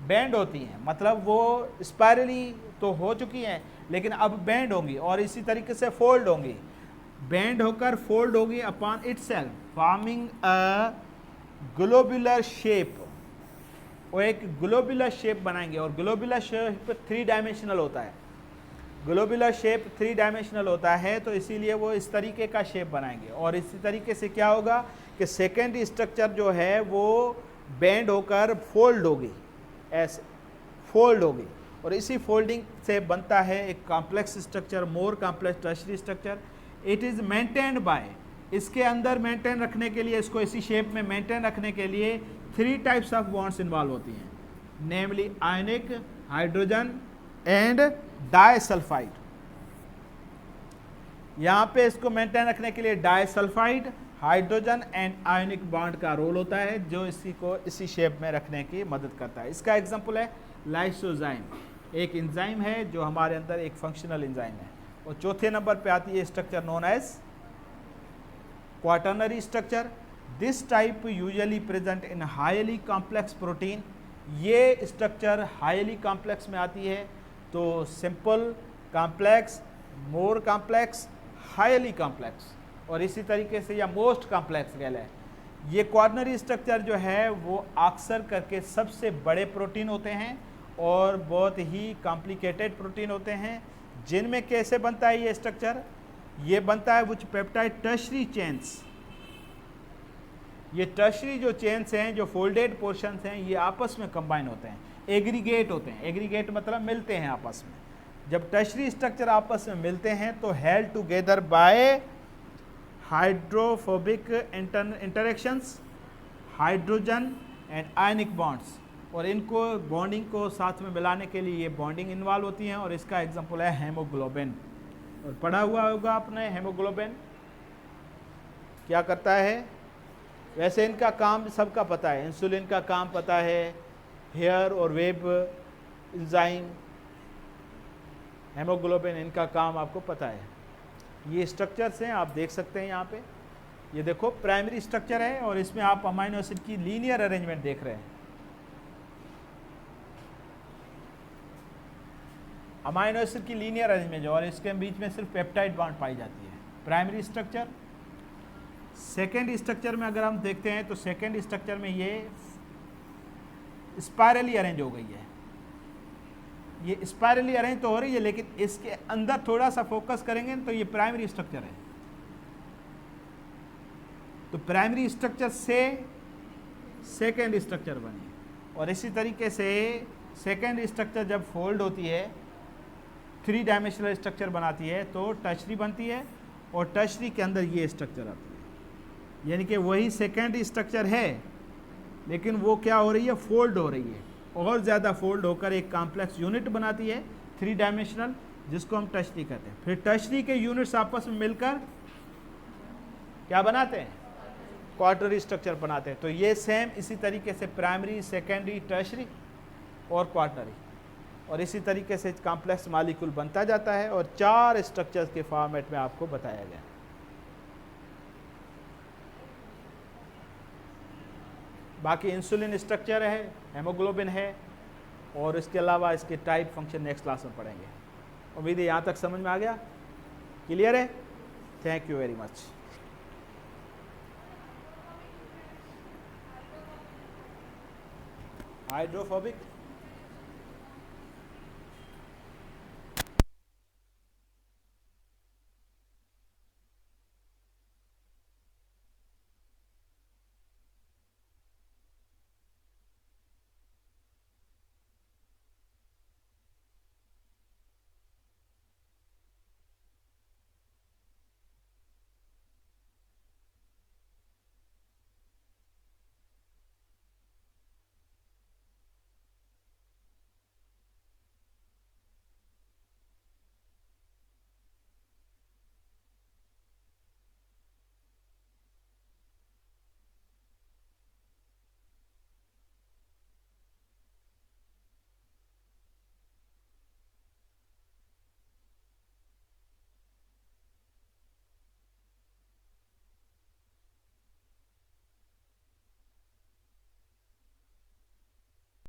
Band होती हैं, मतलब वो स्पायरली तो हो चुकी हैं लेकिन अब बैंड होंगी और इसी तरीके से फोल्ड होंगी, बैंड होकर फोल्ड होगी upon itself forming a globular shape. वो एक ग्लोबुलर शेप बनाएंगे और ग्लोबुलर शेप 3 डायमेंशनल होता है। ग्लोबुलर शेप 3 डायमेंशनल होता है तो इसीलिए वो इस तरीके का शेप बनाएंगे और इसी तरीके से क्या होगा कि सेकेंड स्ट्रक्चर जो है वो बैंड होकर फोल्ड होगी, ऐसे फोल्ड होगी और इसी फोल्डिंग से बनता है एक complex structure, more complex tertiary structure. It is maintained by, इसके अंदर मेंटेन रखने के लिए, इसको इसी शेप में मेंटेन रखने के लिए 3 टाइप्स ऑफ बॉन्ड्स इन्वॉल्व होती हैं, नेमली आयनिक, हाइड्रोजन एंड डाइसल्फाइड। यहाँ पे इसको मेंटेन रखने के लिए disulphide, hydrogen and ionic bond का रोल होता है जो इसी को इसी शेप में रखने की मदद करता है। इसका एग्जांपल है लाइसोजाइम, एक एंजाइम है जो हमारे अंदर एक फंक्शनल एंजाइम है। और चौथे नंबर पे आती है structure known as quaternary structure. This type usually present in highly complex protein. ये स्ट्रक्चर हाईली कॉम्प्लेक्स में आती है, तो simple, complex, more complex, highly complex और इसी तरीके से या मोस्ट कॉम्प्लेक्स कह लें। ये क्वाटर्नरी स्ट्रक्चर जो है वो अक्सर करके सबसे बड़े प्रोटीन होते हैं और बहुत ही कॉम्प्लिकेटेड प्रोटीन होते हैं। जिनमें कैसे बनता है ये स्ट्रक्चर, ये बनता है विच पेप्टाइड टर्शरी चेन्स। ये टर्शरी जो चेन्स हैं, जो फोल्डेड पोर्शंस हैं, ये आपस में कंबाइन होते हैं, एग्रीगेट होते हैं। एग्रीगेट मतलब मिलते हैं आपस में। जब टर्शरी स्ट्रक्चर आपस में मिलते हैं तो held together by hydrophobic interactions, hydrogen and ionic bonds. और इनको बॉन्डिंग को साथ में मिलाने के लिए ये बॉन्डिंग इन्वॉल्व होती हैं और इसका एग्जांपल है हेमोग्लोबिन। और पढ़ा हुआ होगा आपने हेमोग्लोबिन क्या करता है। वैसे इनका काम सबका पता है, इंसुलिन का काम पता है, हेयर और वेब एंजाइम, हेमोग्लोबिन, इनका काम आपको पता है। ये स्ट्रक्चर्स हैं, आप देख सकते हैं यहाँ पे। ये देखो प्राइमरी स्ट्रक्चर है और इसमें आप अमाइनो एसिड की लीनियर अरेंजमेंट देख रहे हैं। अमाइनो एसिड की लीनियर अरेंजमेंट और इसके बीच में सिर्फ पेप्टाइड बॉन्ड पाई जाती है, प्राइमरी स्ट्रक्चर। सेकेंड स्ट्रक्चर में अगर हम देखते हैं तो सेकेंड स्ट्रक्चर में ये स्पायरली अरेंज हो गई है। ये स्पायरली अरेंज तो हो रही है लेकिन इसके अंदर थोड़ा सा फोकस करेंगे तो ये प्राइमरी स्ट्रक्चर है। तो प्राइमरी स्ट्रक्चर से सेकेंड स्ट्रक्चर बनी और इसी तरीके से सेकेंड स्ट्रक्चर जब फोल्ड होती है, 3 डायमेंशनल स्ट्रक्चर बनाती है तो टर्शरी बनती है और टर्शरी के अंदर ये स्ट्रक्चर आती है। यानी कि वही सेकेंड स्ट्रक्चर है लेकिन वो क्या हो रही है, फोल्ड हो रही है और ज़्यादा फोल्ड होकर एक कॉम्प्लेक्स यूनिट बनाती है 3 डायमेंशनल, जिसको हम टर्शरी कहते हैं। फिर टर्शरी के यूनिट्स आपस में मिलकर क्या बनाते हैं, क्वार्टररी स्ट्रक्चर बनाते हैं। तो ये सेम इसी तरीके से प्राइमरी, सेकेंडरी, टर्शरी और क्वार्टररी और इसी तरीके से कॉम्प्लेक्स मॉलिक्यूल बनता जाता है और 4 स्ट्रक्चर्स के फॉर्मेट में आपको बताया गया। बाकी इंसुलिन स्ट्रक्चर है, हेमोग्लोबिन है और इसके अलावा इसके टाइप फंक्शन नेक्स्ट क्लास में पढ़ेंगे। उम्मीद है यहाँ तक समझ में आ गया, क्लियर है। Thank you very much. Hydrophobic